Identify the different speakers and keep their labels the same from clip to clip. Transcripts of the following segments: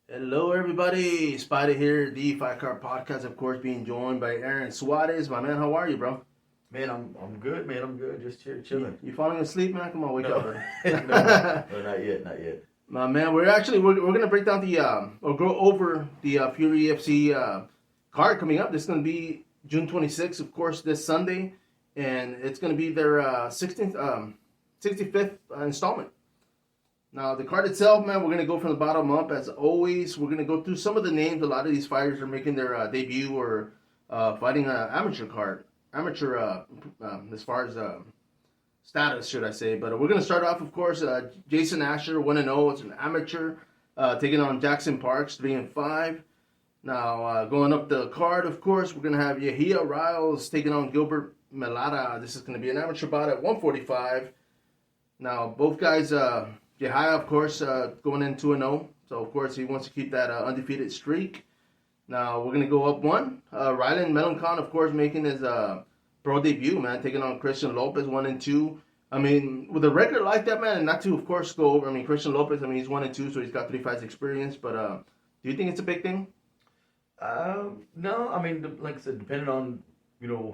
Speaker 1: Hello, everybody. Spider here, the Five Card Podcast, of course, being joined by Aaron Suarez. My man, how are you, bro?
Speaker 2: Man, I'm good, man. I'm good. Just here
Speaker 1: You,
Speaker 2: chilling.
Speaker 1: you falling asleep, man? Come on, wake up,
Speaker 2: No,
Speaker 1: bro.
Speaker 2: no, not yet, not yet.
Speaker 1: My man, we're gonna break down the or go over the Fury FC card coming up. This is gonna be June 26th, of course, this Sunday, and it's gonna be their 65th installment. Now, the card itself, man, we're going to go from the bottom up as always. We're going to go through some of the names. A lot of these fighters are making their debut or fighting an amateur card. Amateur, as far as status, should I say. But we're going to start off, of course, Jason Asher, 1-0. It's an amateur, taking on Jackson Parks, 3-5. Now, going up the card, of course, we're going to have Yahia Riles taking on Gilbert Melada. This is going to be an amateur bout at 145. Now, both guys... Yahya, of course, going in 2-0. So, of course, he wants to keep that undefeated streak. Now, we're going to go up one. Rylan Melancon, of course, making his pro debut, man, taking on Christian Lopez, 1-2. I mean, with a record like that, man, and not to, of course, go over. I mean, Christian Lopez, I mean, he's 1-2, so he's got 3 fights experience. But do you think it's a big thing?
Speaker 2: No, I mean, like I said, depending on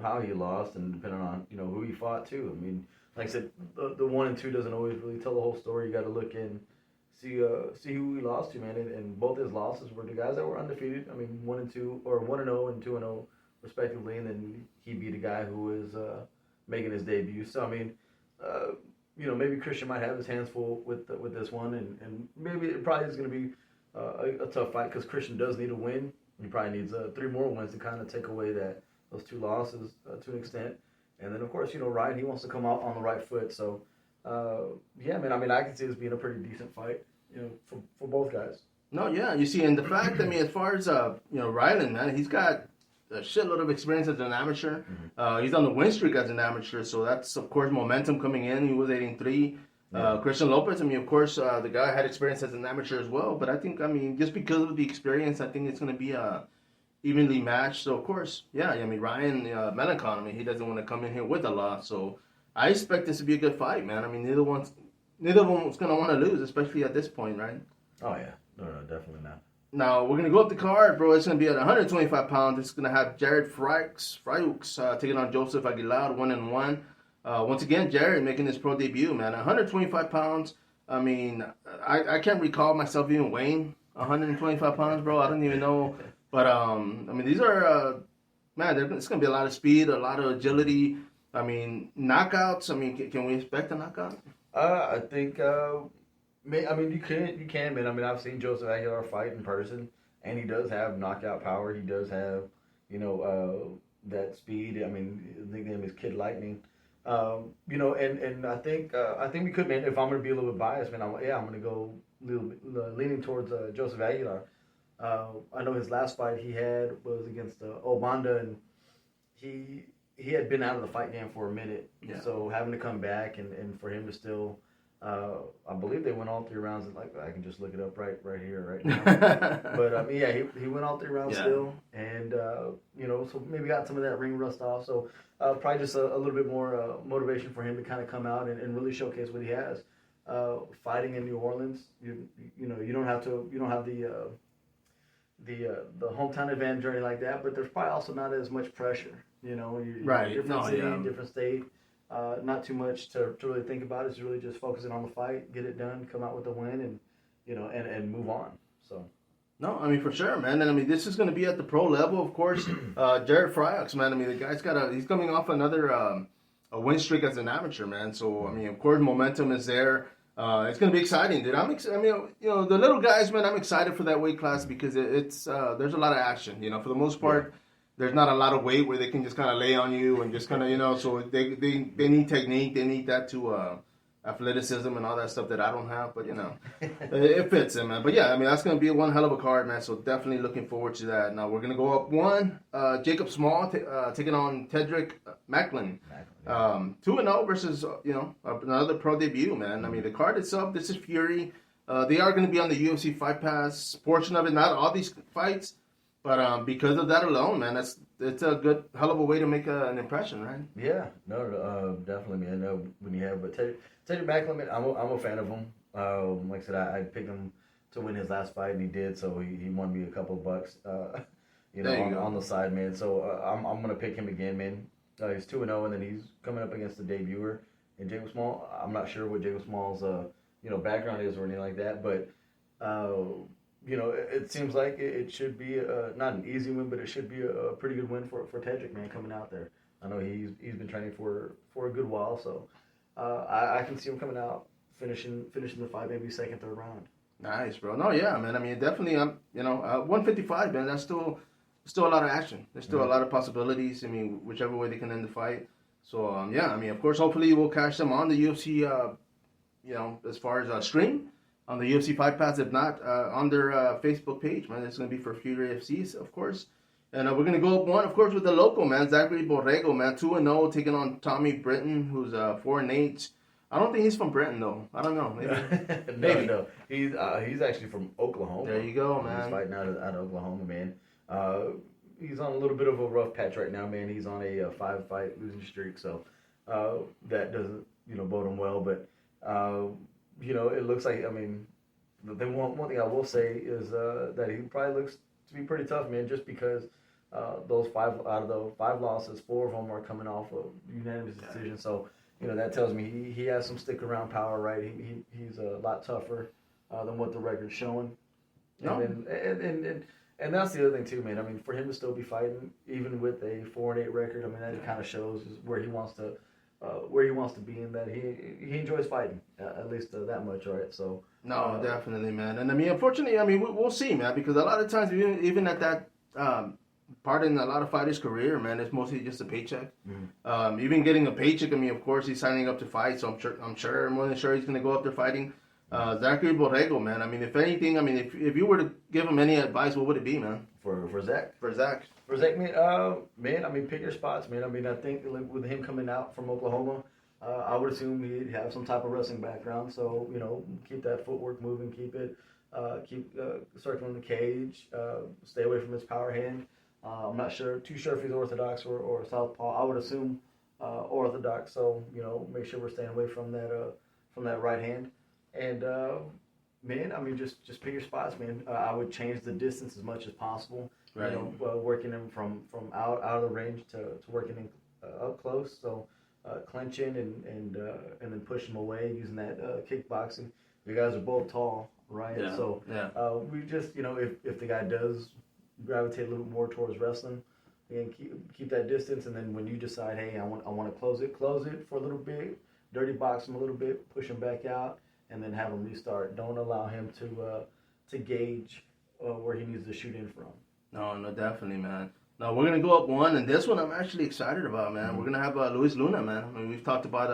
Speaker 2: how he lost and depending on who he fought too. I mean, like I said, the 1 and 2 doesn't always really tell the whole story. You got to look and see who he lost to, man. And both his losses were the guys that were undefeated. I mean, 1 and 2 or 1-0 and 2-0 respectively, and then he beat a guy who is making his debut. So I mean, maybe Christian might have his hands full with this one, and maybe it probably is going to be a tough fight because Christian does need a win. He probably needs 3 more wins to kind of take away those 2 losses to an extent. And then, of course, Ryan, he wants to come out on the right foot. So, yeah, man, I mean, I can see this being a pretty decent fight, for both guys.
Speaker 1: No, yeah. You see, and the fact, I mean, as far as, Rylan, man, he's got a shitload of experience as an amateur.
Speaker 2: Mm-hmm.
Speaker 1: He's on the win streak as an amateur, so that's, of course, momentum coming in. He was 8-3.
Speaker 2: Yeah.
Speaker 1: Christian Lopez, I mean, of course, the guy had experience as an amateur as well. But I think, I mean, just because of the experience, I think it's going to be evenly matched. So, of course, yeah, I mean, Ryan Melancon, I mean, he doesn't want to come in here with a loss. So I expect this to be a good fight, man. I mean, neither of them's going to want to lose, especially at this point, right?
Speaker 2: Oh, yeah. No, definitely not.
Speaker 1: Now, we're going to go up the card, bro. It's going to be at 125 pounds. It's going to have Jared Frykes taking on Joseph Aguilar, 1-1. Once again, Jared making his pro debut, man. 125 pounds. I mean, I can't recall myself even weighing 125 pounds, bro. I don't even know. But, I mean, these are, man, it's going to be a lot of speed, a lot of agility. I mean, knockouts. I mean, can we expect a knockout?
Speaker 2: I think, I mean, you can, man. I mean, I've seen Joseph Aguilar fight in person, and he does have knockout power. He does have, that speed. I mean, I think his name is Kid Lightning. And I think we could, man. If I'm going to be a little bit biased, man, I'm going to go a little bit leaning towards Joseph Aguilar. I know his last fight he had was against Obanda, and he had been out of the fight game for a minute.
Speaker 1: Yeah.
Speaker 2: So having to come back and for him to still, I believe they went all 3 rounds. Like I can just look it up right here, right now. But yeah, he went all 3 rounds still, and so maybe got some of that ring rust off. So probably just a little bit more motivation for him to kind of come out and really showcase what he has. Fighting in New Orleans, you don't have the hometown advantage or anything like that, but there's probably also not as much pressure.
Speaker 1: Right.
Speaker 2: Different city, different state. Not too much to really think about. It's really just focusing on the fight, get it done, come out with a win, and and move on. So.
Speaker 1: No, I mean, for sure, man. And I mean, this is going to be at the pro level, of course. Jared Fryox, man. I mean, the guy's he's coming off another a win streak as an amateur, man. So I mean, of course, momentum is there. It's going to be exciting, dude. I mean, the little guys, man, I'm excited for that weight class because it's there's a lot of action. For the most part, there's not a lot of weight where they can just kind of lay on you and just kind of, so they need technique. They need that to athleticism and all that stuff that I don't have, but, it fits in, man. But, yeah, I mean, that's going to be one hell of a card, man, so definitely looking forward to that. Now, we're going to go up one. Jacob Small taking on Tyrek Macklin. 2-0 versus, another pro debut, man. I mean, the card itself, this is Fury. They are going to be on the UFC Fight Pass portion of it, not all these fights. But because of that alone, man, it's a good hell of a way to make an impression, right?
Speaker 2: Yeah, no, definitely, man. When you have Teddy Macklin, I'm a fan of him. Like I said, I picked him to win his last fight, and he did. So he won me a couple of bucks, on the side, man. So I'm gonna pick him again, man. He's 2-0, and then he's coming up against the debuter in Jacob Small. I'm not sure what Jacob Small's background is or anything like that, but it seems like it should be not an easy win, but it should be a pretty good win for Tedrick, man, coming out there. I know he's been training for a good while, so I can see him coming out, finishing the fight, maybe second, third round.
Speaker 1: Nice, bro. No, yeah, man. I mean, definitely, 155, man. That's still a lot of action. There's still a lot of possibilities. I mean, whichever way they can end the fight. So, I mean, of course, hopefully we'll catch them on the UFC, as far as stream on the UFC Fight Pass. If not, on their Facebook page, man. It's going to be for future AFCs, of course. And we're going to go up one, of course, with the local, man. Zachary Borrego, man. 2-0, taking on Tommy Britton, who's 4-8. I don't think he's from Britain, though. I don't know. Maybe. Maybe.
Speaker 2: No. He's actually from Oklahoma.
Speaker 1: There you go, man.
Speaker 2: He's fighting out of Oklahoma, man. He's on a little bit of a rough patch right now, man. He's on a 5-fight losing streak, so that doesn't, bode him well. But, it looks like, I mean, one thing I will say is that he probably looks to be pretty tough, man, just because those 5 out of the 5 losses, 4 of them are coming off of unanimous decision. So, that tells me he has some stick around power, right? He's a lot tougher than what the record's showing.
Speaker 1: No.
Speaker 2: And that's the other thing too, man. I mean, for him to still be fighting, even with a 4-8 record, I mean, that kind of shows where he wants to be, in that he enjoys fighting, at least that much, right? So
Speaker 1: no, definitely, man. And I mean, unfortunately, I mean, we'll see, man, because a lot of times, even at that part in a lot of fighters' career, man, it's mostly just a paycheck. Mm-hmm. Even getting a paycheck, I mean, of course, he's signing up to fight, so I'm more than sure he's going to go up there fighting. Zachary Borrego, man. I mean, if anything, I mean, if you were to give him any advice, what would it be, man?
Speaker 2: For Zach?
Speaker 1: For Zach.
Speaker 2: For Zach, man, I mean, pick your spots, man. I mean, I think with him coming out from Oklahoma, I would assume he'd have some type of wrestling background. So, keep that footwork moving, keep circling the cage, stay away from his power hand. I'm not too sure if he's orthodox or southpaw. I would assume orthodox. So, make sure we're staying away from that right hand. And man, I mean, just pick your spots, man. I would change the distance as much as possible.
Speaker 1: Right.
Speaker 2: Working him from out of the range to working him up close. So clinching and then pushing him away using that kickboxing. You guys are both tall, right?
Speaker 1: Yeah.
Speaker 2: So we just if the guy does gravitate a little more towards wrestling, and keep that distance. And then when you decide, hey, I want to close it for a little bit, dirty box him a little bit, push him back out, and then have him restart. Don't allow him to gauge where he needs to shoot in from.
Speaker 1: No, definitely, man. No, we're gonna go up one, and this one I'm actually excited about, man. Mm-hmm. We're gonna have Luis Luna, man. I mean, we've talked about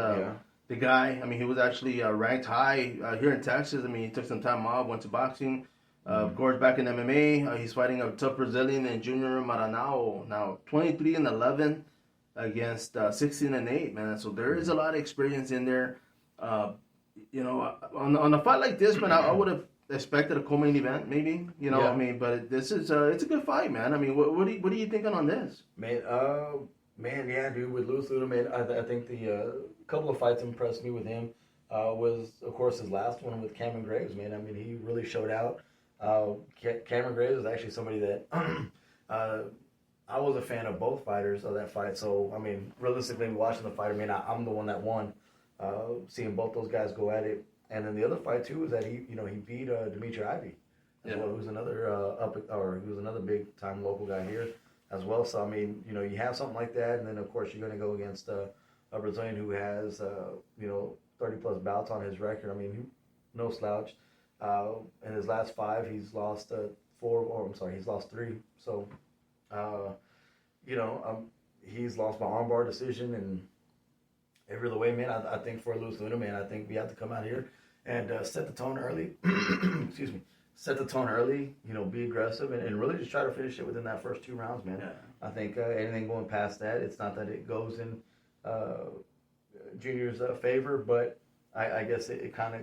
Speaker 1: the guy. I mean, he was actually ranked high here in Texas. I mean, he took some time off, went to boxing. Of course, back in MMA, he's fighting a tough Brazilian named Junior Maranhão. Now, 23-11 against 16-8, man. So there is a lot of experience in there. On a fight like this, man, I would have expected a co-main event, maybe. I mean, but this is it's a good fight, man. I mean, what are you thinking on this?
Speaker 2: Man, yeah, dude, with Luis Luna, man, I think the couple of fights impressed me with him. Was, of course, his last one with Cameron Graves, man. I mean, he really showed out. Cameron Graves is actually somebody that I was a fan of both fighters of that fight. So, I mean, realistically, watching the fight, I mean, I'm the one that won. Seeing both those guys go at it. And then the other fight, too, is that he beat Dimitri Ivy as well, who's another big-time local guy here as well. So, I mean, you have something like that. And then, of course, you're going to go against a Brazilian who has, 30-plus bouts on his record. I mean, no slouch. In his last 5, he's lost 3. So, he's lost by armbar decision and every other way, man. I think for Luis Luna, man, I think we have to come out here and set the tone early. Excuse me. Set the tone early, be aggressive and really just try to finish it within that first 2 rounds, man. Yeah. I think anything going past that, it's not that it goes in Junior's favor, but I guess it kind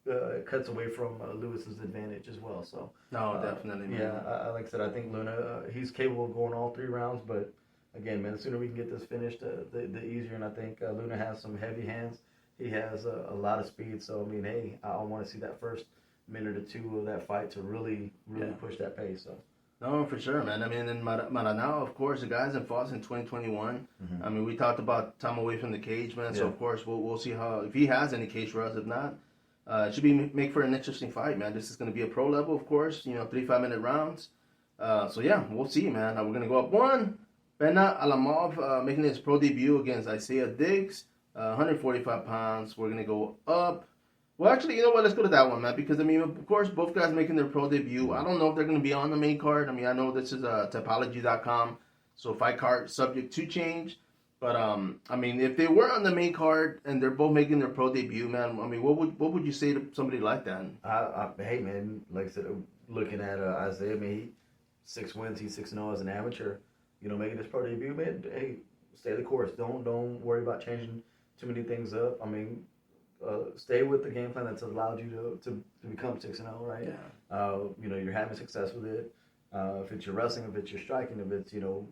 Speaker 2: of cuts away from Lewis's advantage as well. So
Speaker 1: no, definitely, man.
Speaker 2: Yeah, like I said, I think Luna, he's capable of going all 3 rounds, but again, man, the sooner we can get this finished, the easier. And I think Luna has some heavy hands. He has a lot of speed. So I mean, hey, I want to see that first minute or two of that fight to really push that pace. So.
Speaker 1: No, for sure, man. I mean, in Maranao, of course, the guy hasn't fought since 2021. I mean, we talked about time away from the cage, man. So, of course, we'll see if he has any cage for us. If not, it should make for an interesting fight, man. This is going to be a pro level, of course, 3 5-minute rounds. So, yeah, we'll see, man. We're going to go up one. Benna Alamov making his pro debut against Isaiah Diggs, 145 pounds. We're going to go up. Well, actually, you know what? Let's go to that one, man. Because, I mean, of course, both guys making their pro debut. I don't know if they're going to be on the main card. I mean, I know this is Typology.com, so fight card subject to change. But, I mean, if they were on the main card and they're both making their pro debut, man, I mean, what would you say to somebody like that?
Speaker 2: Hey, man, like I said, looking at Isaiah, I mean, 6 wins, he's 6-0 as an amateur. Making his pro debut, man, hey, stay the course. Don't worry about changing too many things up. I mean, stay with the game plan that's allowed you to become 6-0, right?
Speaker 1: Yeah.
Speaker 2: You're having success with it. If it's your wrestling, if it's your striking, if it's your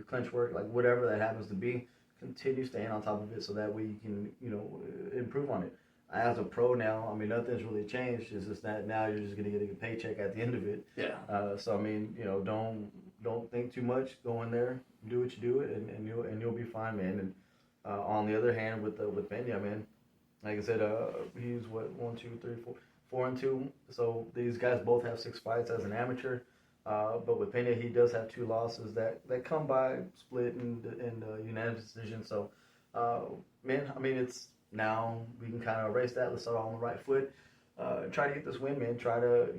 Speaker 2: clinch work, like whatever that happens to be, continue staying on top of it so that way you can improve on it. As a pro now, I mean nothing's really changed. It's just that now you're just gonna get a paycheck at the end of it.
Speaker 1: Yeah.
Speaker 2: So I mean don't think too much. Go in there, do what you do, and you'll be fine, man. And on the other hand, with Pena, man. Like I said, he's 4-2. So these guys both have 6 fights as an amateur. But with Pena, he does have 2 losses that come by split and unanimous decision. So, man, I mean, it's now we can kind of erase that. Let's start on the right foot. Try to get this win, man. Try to,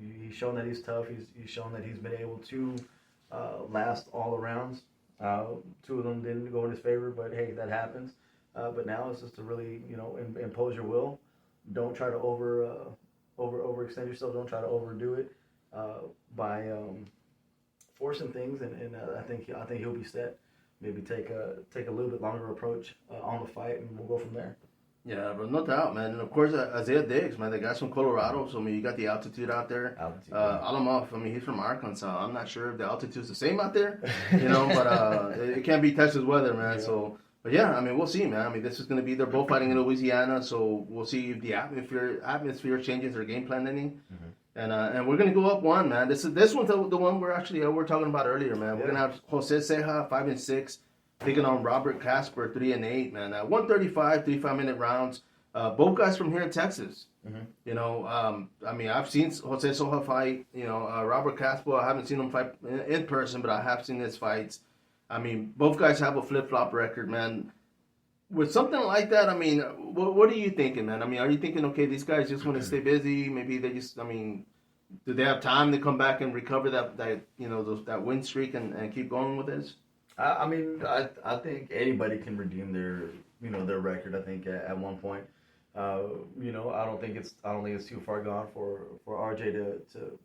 Speaker 2: he's shown that he's tough. He's shown that he's been able to last all the rounds. 2 of them didn't go in his favor, but hey, that happens. But now it's just to really, impose your will. Don't try to overextend yourself. Don't try to overdo it by forcing things. And I think he'll be set. Maybe take a little bit longer approach on the fight, and we'll go from there.
Speaker 1: Yeah, but no doubt, man. And of course, Isaiah Diggs, man, the guy's from Colorado, so I mean, you got the altitude out there. Alamov, I mean, he's from Arkansas. I'm not sure if the altitude's the same out there, but it can't be Texas weather, man. Yeah. So. But yeah, I mean, we'll see, man. I mean, this is going to be, they're both fighting in Louisiana, so we'll see if the atmosphere changes their game plan any. And we're going to go up one, man. This one's the one we're talking about earlier, man. We're going to have Jose Ceja, 5-6, taking on Robert Casper, 3-8, man. 135, 3 5-minute rounds. Both guys from here in Texas. I mean, I've seen Jose Ceja fight. Robert Casper, I haven't seen him fight in person, but I have seen his fights. I mean, both guys have a flip-flop record, man. With something like that, I mean, what are you thinking, man? I mean, are you thinking, okay, these guys just want to stay busy? Maybe they just, I mean, do they have time to come back and recover that win streak and keep going with this?
Speaker 2: I mean, I think anybody can redeem their record. I think at one point, I don't think it's too far gone for RJ to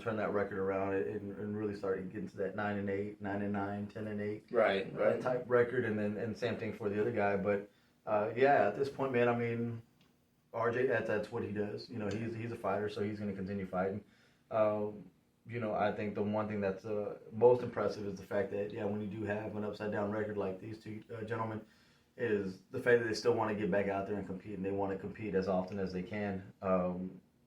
Speaker 2: turn that record around and really start getting to that 9-8, 9-9, 10-8,
Speaker 1: right
Speaker 2: type record, and same thing for the other guy. But at this point, man, I mean, RJ, that's what he does. He's a fighter, so he's going to continue fighting. I think the one thing that's most impressive is the fact that when you do have an upside down record like these two gentlemen, is the fact that they still want to get back out there and compete, and they want to compete as often as they can.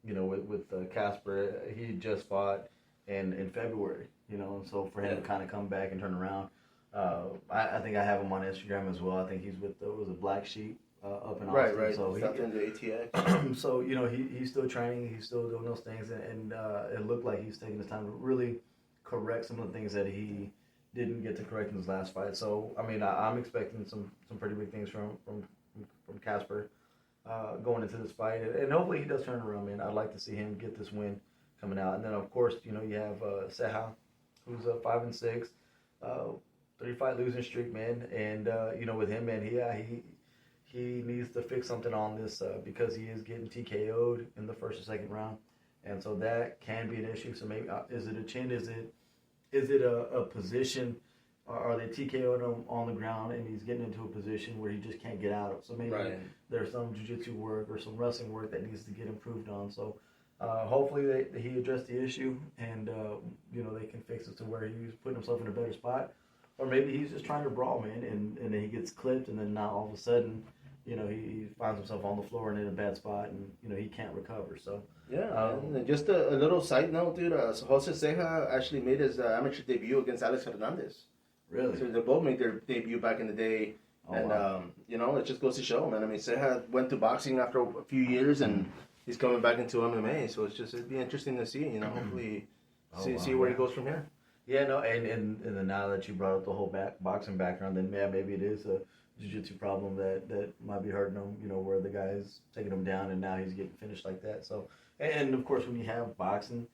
Speaker 2: With Casper, he just fought in February, and so for him to kind of come back and turn around, I think I have him on Instagram as well. I think he's with was a Black Sheep up in Austin.
Speaker 1: Right.
Speaker 2: So
Speaker 1: he's in the ATX.
Speaker 2: So he's still training, he's still doing those things, and it looked like he's taking his time to really correct some of the things that he didn't get to correct in his last fight. So I mean, I'm expecting some pretty big things from Casper. Going into this fight, and hopefully he does turn around, man. I'd like to see him get this win coming out. And then, of course, you have Ceja, who's 5-6, 3-fight losing streak, man. And with him, man, he needs to fix something on this because he is getting TKO'd in the first or second round, and so that can be an issue. So maybe is it a chin? Is it a position? Are they TKO'd him on the ground and he's getting into a position where he just can't get out of? So maybe there's some jiu-jitsu work or some wrestling work that needs to get improved on. So hopefully he addressed the issue and they can fix it to where he's putting himself in a better spot. Or maybe he's just trying to brawl, man, and then he gets clipped, and then now all of a sudden he finds himself on the floor and in a bad spot, and he can't recover. So
Speaker 1: Yeah, and just a little side note, dude. So Jose Ceja actually made his amateur debut against Alex Hernandez.
Speaker 2: really,
Speaker 1: So they both made their debut back in the day. And,
Speaker 2: wow.
Speaker 1: it just goes to show, man. I mean, Ceja went to boxing after a few years, and he's coming back into MMA. So it'd be interesting to see, hopefully see where he goes from here.
Speaker 2: Yeah, no, and then now that you brought up the whole boxing background, then maybe it is a jiu-jitsu problem that might be hurting him. Where the guy's taking him down and now he's getting finished like that. So, and of course when you have boxing,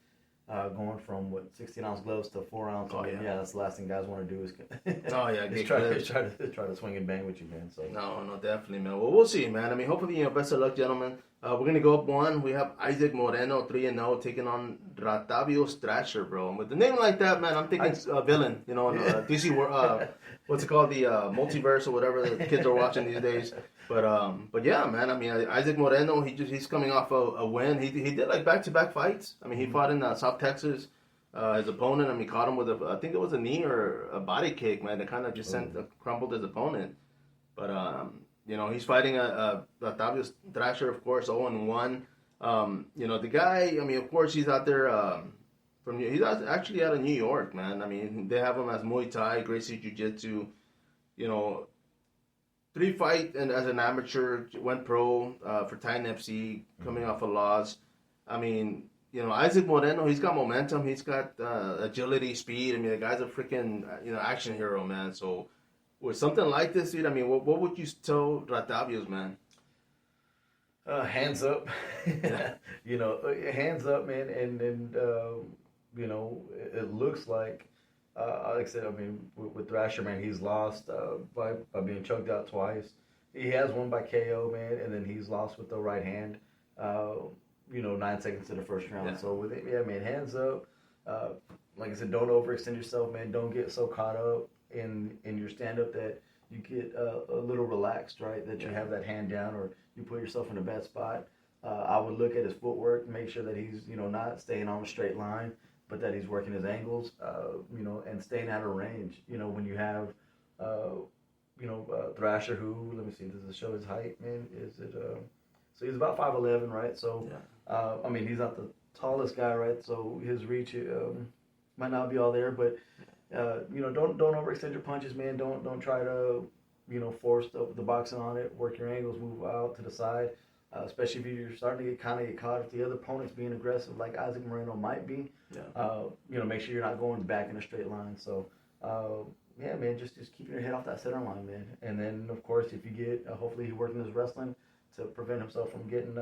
Speaker 2: going from 16-ounce gloves to 4-ounce.
Speaker 1: Oh, yeah.
Speaker 2: That's the last thing guys want to do is
Speaker 1: Oh yeah,
Speaker 2: is try to swing and bang with you, man. So
Speaker 1: no, definitely, man. Well, we'll see, man. I mean, hopefully, best of luck, gentlemen. We're gonna go up one. We have Isaac Moreno 3-0 taking on Ratavio Strasher, bro. And with the name like that, man, I'm thinking villain. DC. What's it called? The multiverse or whatever the kids are watching these days. But yeah, man. I mean, Isaac Moreno, he's coming off a win. He did like back-to-back fights. I mean, he fought in South Texas. His opponent, I mean, caught him with I think it was a knee or a body kick, man. That kind of just crumbled his opponent. But he's fighting Octavio Thrasher, of course, 0-1. The guy, I mean, of course, he's out there he's actually out of New York, man. I mean, they have him as Muay Thai, Gracie Jiu-Jitsu. 3 fight and as an amateur, went pro for Titan FC, coming off a loss. I mean, Isaac Moreno, he's got momentum. He's got agility, speed. I mean, the guy's a freaking, action hero, man. So with something like this, dude, I mean, what would you tell Ratavio's, man?
Speaker 2: Hands up. Hands up, man. And it looks like I said, I mean, with Thrasher, man, he's lost by being choked out twice. He has won by KO, man, and then he's lost with the right hand. 9 seconds to the first round.
Speaker 1: Yeah.
Speaker 2: So with it, yeah, man, hands up. Like I said, don't overextend yourself, man. Don't get so caught up in your stand up that you get a little relaxed, right? That you have that hand down or you put yourself in a bad spot. I would look at his footwork, make sure that he's not staying on a straight line, but that he's working his angles, and staying out of range. When you have, Thrasher, who, let me see, does it show his height, man? Is it, so he's about 5'11", right? So, I mean, he's not the tallest guy, right? So his reach might not be all there, but, don't overextend your punches, man. Don't try to, force the boxing on it. Work your angles, move out to the side. Especially if you're starting to get caught if the other opponent's being aggressive like Isaac Moreno might be. Make sure you're not going back in a straight line. So, man, just keeping your head off that center line, man. And then, of course, if you get, hopefully he's working his wrestling to prevent himself from getting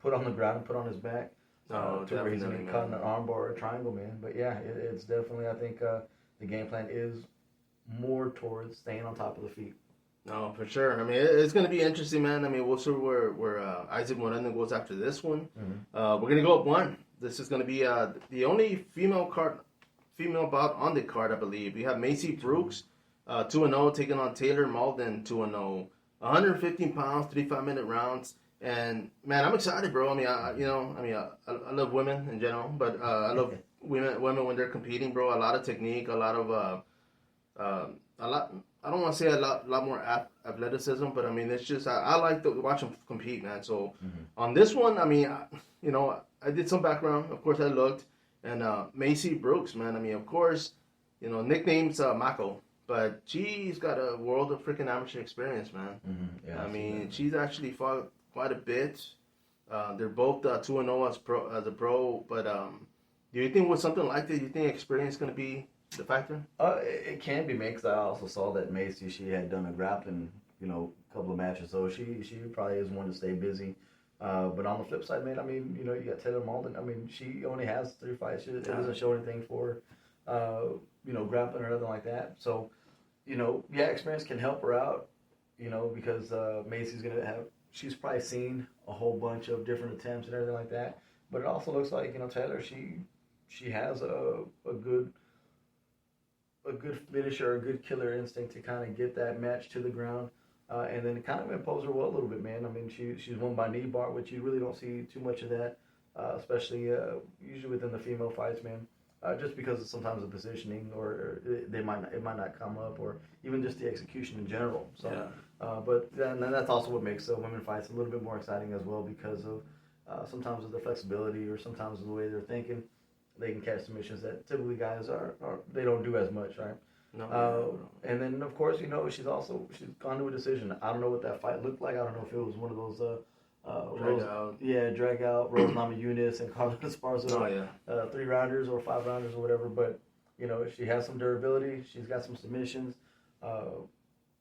Speaker 2: put on the ground and put on his back. To where he's going to get caught in an armbar or a triangle, man. But, yeah, it's definitely, I think, the game plan is more towards staying on top of the feet.
Speaker 1: No, for sure. I mean, it's going to be interesting, man. I mean, we'll see where Isaac Moreno goes after this one. We're going to go up one. This is going to be the only female bout on the card, I believe. We have Macy Brooks, 2-0, taking on Taylor Malden, 2-0. 115 pounds, 35-minute rounds. And, man, I'm excited, bro. I mean, I love women in general, but I love women when they're competing, bro. A lot of technique, a lot. I don't want to say a lot more athleticism, but I mean, it's just I like to watch them compete, man. So on this one, I mean, I did some background. Of course, I looked, and Macy Brooks, man. I mean, of course, nicknames Mako, but she's got a world of freaking amateur experience, man. I mean, she's actually fought quite a bit. They're both 2-0 as a pro, but do you think with something like that, you think experience is going to be the factor?
Speaker 2: It can be, man, because I also saw that Macy, she had done a grappling, couple of matches, so she probably is one to stay busy. But on the flip side, man, I mean, you got Taylor Malden. I mean, she only has 3 fights. It doesn't show anything for, grappling or anything like that. So, experience can help her out, because Macy's she's probably seen a whole bunch of different attempts and everything like that. But it also looks like, Taylor, she has a good finisher, a good killer instinct to kind of get that match to the ground, and then kind of impose her will a little bit, man. I mean, she's won by knee bar, which you really don't see too much of that, especially usually within the female fights, man. Just because of sometimes the positioning, or it might not come up, or even just the execution in general. So, But then that's also what makes women fights a little bit more exciting as well, because of sometimes of their flexibility, or sometimes of the way they're thinking. They can catch submissions that typically guys are they don't do as much, right?
Speaker 1: No.
Speaker 2: And then of course, she's gone to a decision. I don't know what that fight looked like. I don't know if it was one of those drag out Rose Namajunas and Carlos Esparza 3-rounders or 5-rounders or whatever. But she has some durability. She's got some submissions.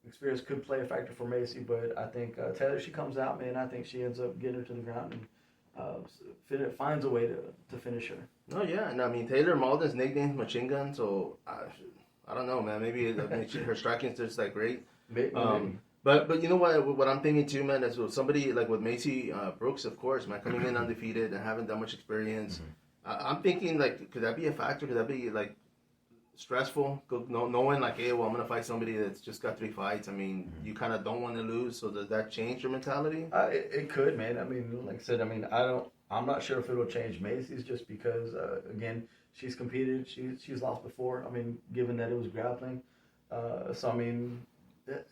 Speaker 2: Experience could play a factor for Macy, but I think Taylor, she comes out, man. I think she ends up getting her to the ground and finds a way to finish her.
Speaker 1: Oh yeah, and I mean Taylor Malden's nickname's Machine Gun, so I don't know, man. Maybe her striking's just like great.
Speaker 2: Maybe.
Speaker 1: But you know what I'm thinking too, man, is with somebody like with Macy Brooks, of course, man, coming in undefeated and having that much experience. I'm thinking, like, could that be a factor? Could that be like stressful? Knowing like, hey, well, I'm gonna fight somebody that's just got 3 fights. I mean, you kind of don't want to lose. So does that change your mentality?
Speaker 2: It could, man. I mean, like I said, I'm not sure if it'll change Macy's, just because again, she's competed. She's lost before. I mean, given that it was grappling. So I mean,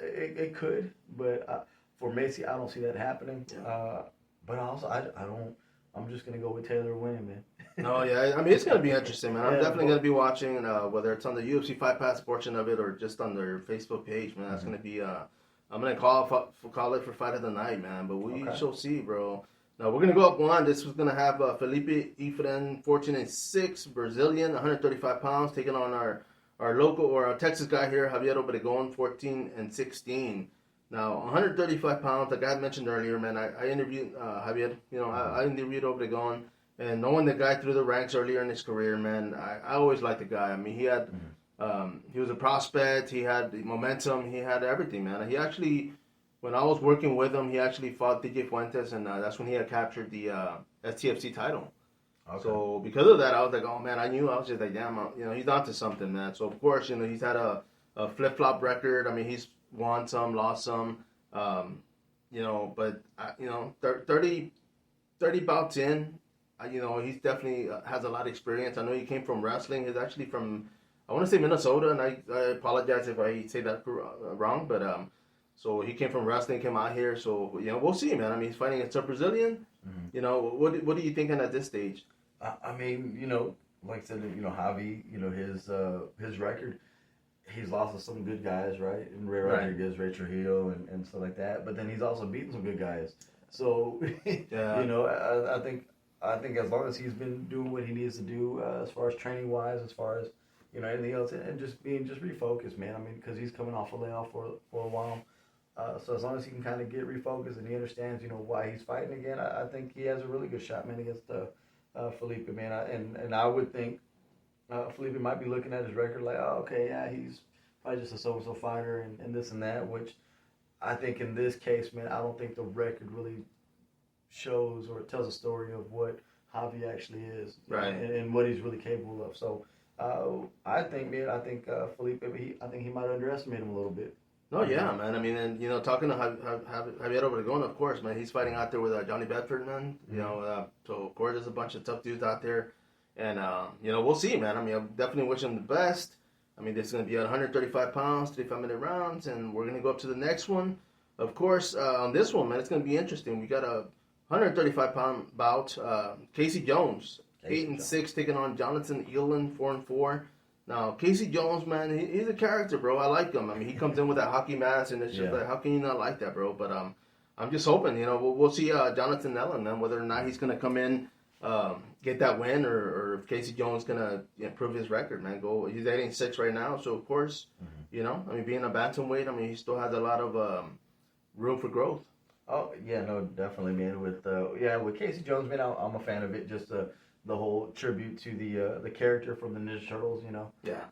Speaker 2: it could, but for Macy, I don't see that happening. Yeah. But also, I don't. I'm just gonna go with Taylor winning, man.
Speaker 1: Oh yeah, I mean it's gonna be interesting, man. I'm definitely gonna be watching, whether it's on the UFC Fight Pass portion of it or just on their Facebook page, man. That's gonna be. I'm gonna call it for Fight of the Night, man. But we shall see, bro. Now we're gonna go up one. This was gonna have Felipe Ifren, 14-6, Brazilian, 135 pounds, taking on our local or our Texas guy here, Javier Obregon, 14-16. Now, 135 pounds, like I had mentioned earlier, man, I interviewed Javier. I interviewed Obregon, and knowing the guy through the ranks earlier in his career, man, I always liked the guy. I mean, he had, he was a prospect, he had the momentum, he had everything, man. He actually, when I was working with him, he actually fought DJ Fuentes, and that's when he had captured the STFC title. Okay. So because of that, I was like, oh man, I was just like, damn, he's onto something, man. So of course, he's had a flip-flop record. I mean, he's won some, lost some, but 30 bouts in, he's definitely has a lot of experience. I know he came from wrestling. He's actually from, I want to say Minnesota, and I apologize if I say that wrong, but so he came from wrestling, came out here. So we'll see, man. I mean, he's fighting against a Brazilian. What are you thinking at this stage?
Speaker 2: I mean, like I said, Javi, his record. He's lost to some good guys, right? And Ray Rodriguez, Ray Trujillo, and stuff like that. But then he's also beaten some good guys. So, I think as long as he's been doing what he needs to do, as far as training wise, as far as anything else, and just being refocused, man. I mean, because he's coming off a layoff for a while. So as long as he can kind of get refocused and he understands, why he's fighting again, I think he has a really good shot, man, against Felipe, man. And I would think. Felipe might be looking at his record like, oh, okay, yeah, he's probably just a so-and-so fighter and this and that, which I think in this case, man, I don't think the record really shows or tells a story of what Javi actually is,
Speaker 1: right,
Speaker 2: and what he's really capable of. So I think Felipe, I think he might underestimate him a little bit.
Speaker 1: No, yeah, man. I mean, and talking to Javier Obregon, of course, man, he's fighting out there with Johnny Bedford, man. So of course, there's a bunch of tough dudes out there. And, we'll see, man. I mean, I definitely wish him the best. I mean, this is going to be at 135 pounds, 35-minute rounds, and we're going to go up to the next one. Of course, on this one, man, it's going to be interesting. We got a 135-pound bout. Casey Jones, 8-6, taking on Jonathan Elan, 4-4. Now, Casey Jones, man, he's a character, bro. I like him. I mean, he comes in with that hockey mask, and it's just like, how can you not like that, bro? But I'm just hoping, we'll see Jonathan Elan, man, whether or not he's going to come in, get that win, or if Casey Jones gonna improve his record, man. He's 8-6 right now, so of course, I mean, being a bantamweight, I mean, he still has a lot of room for growth.
Speaker 2: Oh yeah, no, definitely, man. With Casey Jones, man, I'm a fan of it. Just the whole tribute to the character from the Ninja Turtles,
Speaker 1: Yeah.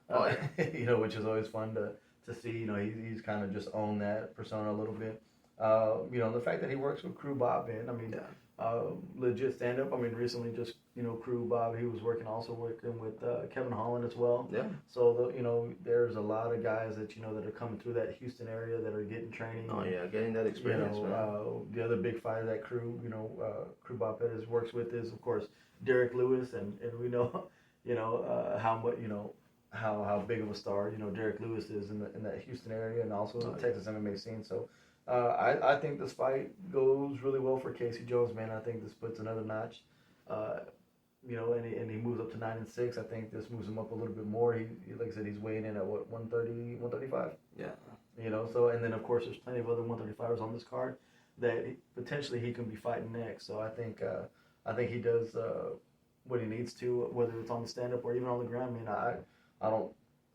Speaker 2: Which is always fun to see. He's kind of just owned that persona a little bit. The fact that he works with Crew Bob, man. I mean. Yeah. Legit stand-up. I mean, recently just, Crew Bob, he was also working with Kevin Holland as well.
Speaker 1: Yeah.
Speaker 2: So, there's a lot of guys that, that are coming through that Houston area that are getting training.
Speaker 1: Oh, yeah, getting that experience.
Speaker 2: The other big fighter that Crew Bob works with is, of course, Derek Lewis, and we know, how much, how big of a star, Derek Lewis is in that Houston area, and also the Texas MMA scene. So, I think this fight goes really well for Casey Jones, man. I think this puts another notch. And he moves up to 9-6. I think this moves him up a little bit more. He like I said, he's weighing in at what 130, 135.
Speaker 1: Yeah.
Speaker 2: So and then of course there's plenty of other 135ers on this card that potentially he can be fighting next. So I think he does what he needs to, whether it's on the stand up or even on the ground.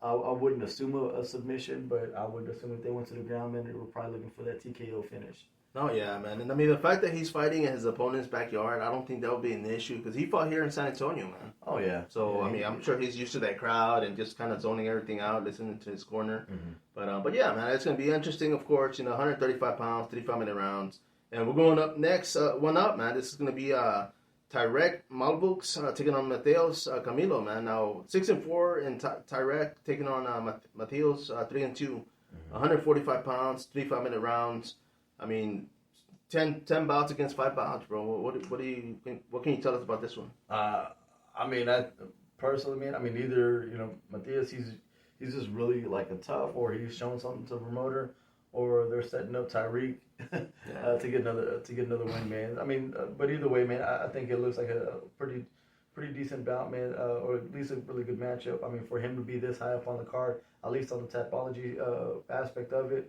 Speaker 2: I wouldn't assume a submission, but I would assume if they went to the ground, man, they were probably looking for that TKO finish.
Speaker 1: Oh, yeah, man. And, I mean, the fact that he's fighting in his opponent's backyard, I don't think that would be an issue because he fought here in San Antonio, man.
Speaker 2: Oh, yeah.
Speaker 1: So,
Speaker 2: yeah,
Speaker 1: I mean, I'm sure he's used to that crowd and just kind of zoning everything out, listening to his corner.
Speaker 2: Mm-hmm.
Speaker 1: But yeah, man, it's going to be interesting, of course. 135 pounds, 35-minute rounds. And we're going up next, one up, man. This is going to be Tyrek Malbox taking on Mateos Camilo, man. Now, 6-4 in Tyrek taking on Mateos 3-2. 145 pounds, 35-minute rounds. I mean, 10 bouts against 5 bouts, bro. What do you think? What can you tell us about this one?
Speaker 2: Personally, man, either Mateos, he's just really like a tough, or he's showing something to the promoter, or they're setting up Tyrek to get another win, man. But either way, man, I think it looks like a pretty decent bout, man, or at least a really good matchup. For him to be this high up on the card, at least on the Tapology aspect of it,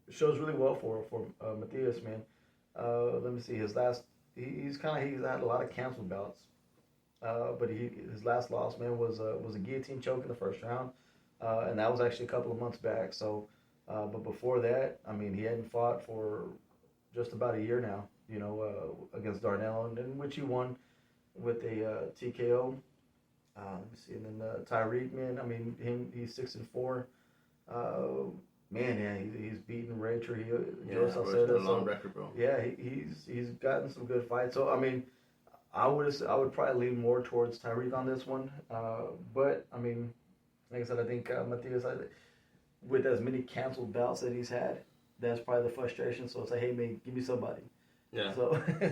Speaker 2: shows really well for Mateos, man. Let me see, he's had a lot of canceled bouts, but his last loss, man, was a guillotine choke in the first round, and that was actually a couple of months back. So, but before that, he hadn't fought for just about a year now, against Darnell, and which he won with a TKO. Let me see, and then Tyrek, man, he's 6-4. Man, yeah, he's beaten Ray Trujillo.
Speaker 1: Joe Salcedo. A long record, bro.
Speaker 2: Yeah, he's gotten some good fights. So I would probably lean more towards Tyrek on this one. But like I said, I think Mateos, with as many canceled bouts that he's had, that's probably the frustration. So it's like, hey, man, give me somebody.
Speaker 1: Yeah.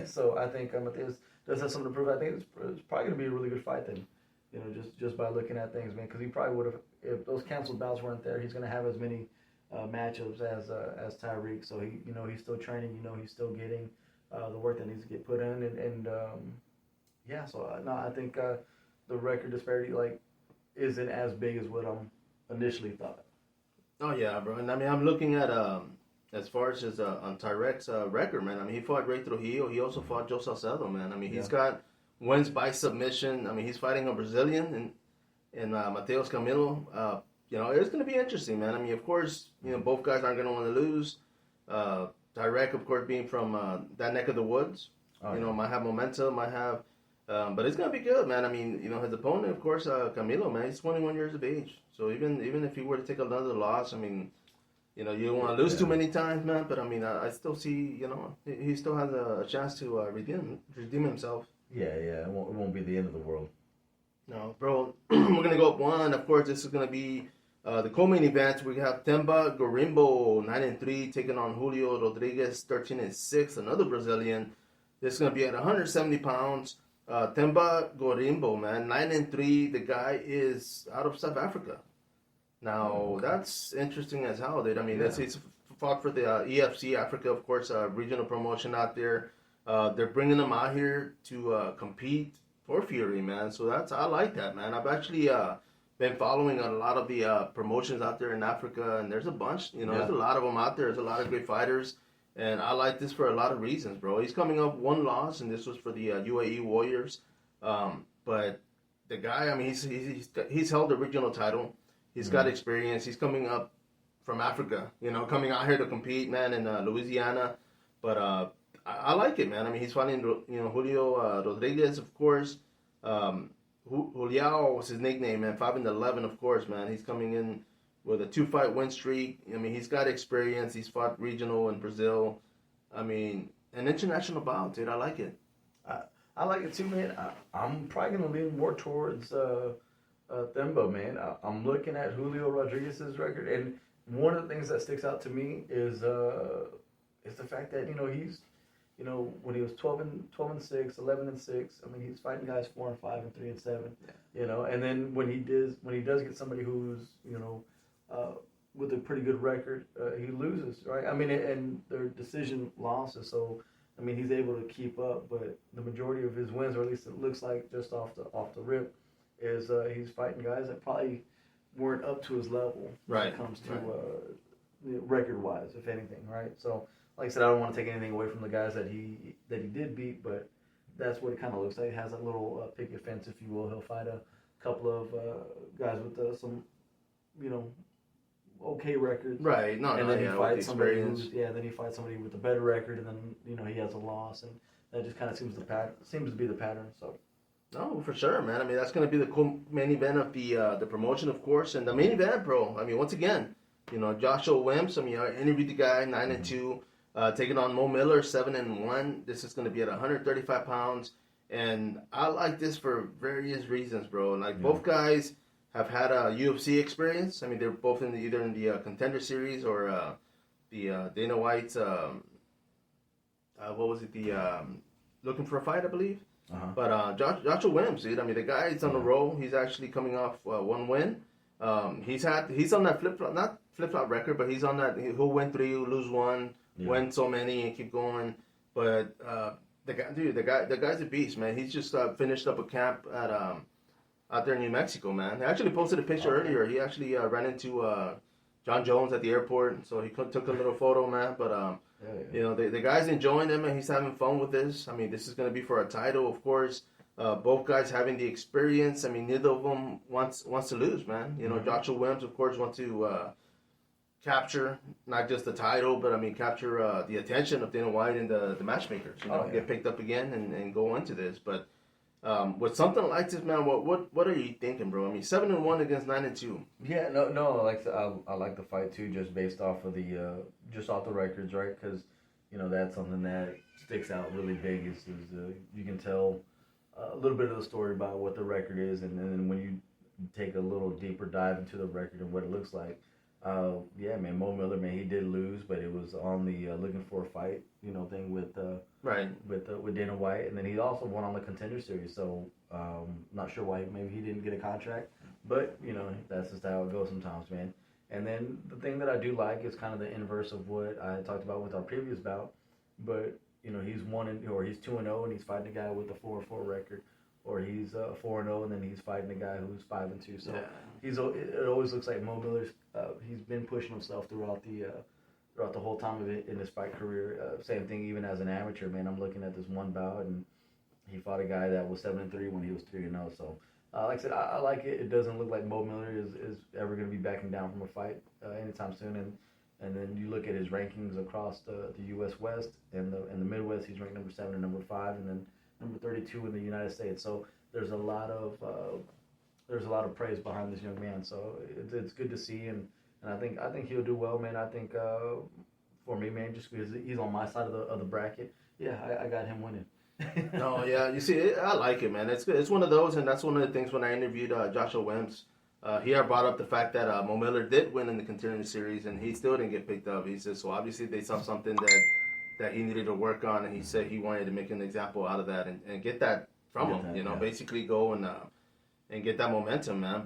Speaker 2: So I think Mateos does have something to prove. I think it's probably going to be a really good fight then. Just by looking at things, man, because he probably would have, if those canceled bouts weren't there, he's going to have as many matchups as Tyrek. So he's still training. He's still getting the work that needs to get put in, and yeah. So I think the record disparity isn't as big as what I initially thought.
Speaker 1: Oh yeah, bro. And I'm looking at as far as his on Tyrek's record, man. He fought Ray Trujillo. He also fought Joe Salcedo, man. He's got wins by submission. He's fighting a Brazilian and Mateos Camilo. It's going to be interesting, man. Of course, both guys aren't going to want to lose. Tyrek, of course, being from that neck of the woods, might have momentum, but it's going to be good, man. His opponent, of course, Camilo, man, he's 21 years of age. So even if he were to take another loss, you don't want to lose too many times, man. But I still see, he still has a chance to redeem himself.
Speaker 2: Yeah, it won't be the end of the world.
Speaker 1: No, bro. We're gonna go up one. Of course, this is gonna be the co-main event. We have Temba Gorimbo 9-3 taking on Julio Rodriguez 13-6, another Brazilian. This is gonna be at 170 pounds. Temba Gorimbo, man, 9-3. The guy is out of South Africa. Now that's interesting as hell, dude. He's fought for the EFC Africa, of course, regional promotion out there. They're bringing him out here to compete for Fury, man. So I like that, man. I've actually been following a lot of the promotions out there in Africa, and there's a bunch. There's a lot of them out there. There's a lot of great fighters, and I like this for a lot of reasons, bro. He's coming up one loss, and this was for the UAE Warriors. But the guy, he's held the regional title. He's got experience. He's coming up from Africa, coming out here to compete, man, in Louisiana. But I like it, man. He's fighting, Julio Rodriguez, of course. Julio was his nickname, man. 5-11, of course, man. He's coming in with a 2-fight win streak. He's got experience. He's fought regional in Brazil. An international bout, dude. I like it.
Speaker 2: I like it too, man. I'm probably gonna lean more towards Themba, man. I'm looking at Julio Rodriguez's record, and one of the things that sticks out to me is the fact that he's. When he was 12-6, 11-6, he's fighting guys 4-5 and 3-7. Yeah. And then when he does get somebody who's with a pretty good record, he loses, right? I mean, and their decision losses. So, I mean, he's able to keep up, but the majority of his wins, or at least it looks like just off the rip, is he's fighting guys that probably weren't up to his level when it comes to record-wise, if anything, right? So, like I said, I don't want to take anything away from the guys that he did beat, but that's what it kind of looks like. He has a little picket fence, if you will. He'll fight a couple of guys with some, okay records.
Speaker 1: Right. No,
Speaker 2: and then he fights somebody
Speaker 1: then
Speaker 2: he fights somebody with a better record, and then he has a loss, and that just kind of seems to be the pattern. So.
Speaker 1: No, for sure, man. I mean, that's going to be the main event of the promotion, of course, and the main event, bro. I mean, once again, Joshua Wimps. I mean, I interviewed the guy, 9-2, taking on Mo Miller, 7-1. This is going to be at 135 pounds, and I like this for various reasons, bro. Like both guys have had a UFC experience. I mean, they're both either in the Contender Series or the Dana White's. What was it? The Looking for a Fight, I believe. But Joshua Wimps, dude. I mean, the guy is on the roll. He's actually coming off one win. He's on that flip-flop record, but he's on that. He'll win 3, lose 1, win so many, and keep going. But the guy's a beast, man. He's just finished up a camp at out there in New Mexico, man. He actually posted a picture earlier. He actually ran into John Jones at the airport, so he took a little photo, man. But the guy's enjoying it, man. He's having fun with this. I mean, this is going to be for a title, of course. Both guys having the experience. I mean, neither of them wants to lose, man. Joshua Wimps, of course, wants to capture not just the title, but I mean, capture the attention of Dana White and the matchmakers. Get picked up again and go into this. But with something like this, man, what are you thinking, bro? I mean, 7-1 against 9-2.
Speaker 2: Yeah, no. Like I like the fight too, just based off of the off the records, right? Because that's something that sticks out really big. Is you can tell a little bit of the story about what the record is, and then when you take a little deeper dive into the record and what it looks like. Man, Mo Miller, man, he did lose, but it was on the Looking for a Fight, thing with Dana White, and then he also won on the Contender Series. So not sure why maybe he didn't get a contract, but that's just how it goes sometimes, man. And then the thing that I do like is kind of the inverse of what I talked about with our previous bout, but he's 2-0 and he's fighting a guy with a 4-4 record. Or he's 4-0 and then he's fighting a guy who's 5-2. So it always looks like Mo Miller's he's been pushing himself throughout the whole time of it in his fight career. Same thing even as an amateur, man. I'm looking at this one bout and he fought a guy that was 7-3 when he was 3-0. So like I said, I like it. It doesn't look like Mo Miller is ever going to be backing down from a fight anytime soon. And then you look at his rankings across the U.S. West and the Midwest. He's ranked number 7 and number 5, and then number 32 in the United States. So there's a lot of praise behind this young man. So it's good to see, and I think he'll do well, man. I think for me, man, just because he's on my side of the bracket, I got him winning.
Speaker 1: No, yeah, you see, I like it, man. It's good. It's one of those, and that's one of the things when I interviewed Joshua Wimps. He had brought up the fact that Mo Miller did win in the Contender Series, and he still didn't get picked up. He said, so obviously they saw something that he needed to work on, and he said he wanted to make an example out of that and get that from him, basically go and get that momentum, man.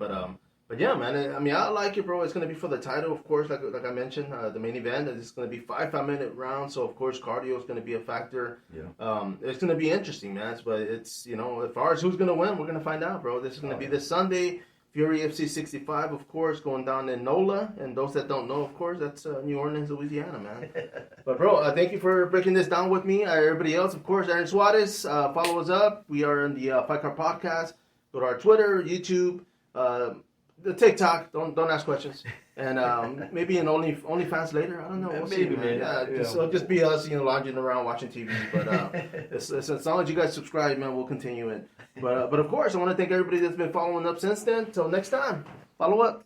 Speaker 1: But yeah, man, I mean, I like it, bro. It's going to be for the title, of course, like I mentioned, the main event. It's going to be 5-minute rounds, so of course cardio is going to be a factor. Yeah. It's going to be interesting, man. But it's, as far as who's going to win, we're going to find out, bro. This is going to be this Sunday. Fury FC 65, of course, going down in NOLA. And those that don't know, of course, that's New Orleans, Louisiana, man. But, bro, thank you for breaking this down with me. Everybody else, of course, Aaron Suarez, follow us up. We are in the Fight Card Podcast. Go to our Twitter, YouTube, the TikTok. Don't ask questions. And maybe an OnlyFans later. I don't know. We'll see, man. Yeah, it'll just be us, lounging around watching TV. But as long as you guys subscribe, man, we'll continue it. But of course, I want to thank everybody that's been following up since then. Till next time, follow up.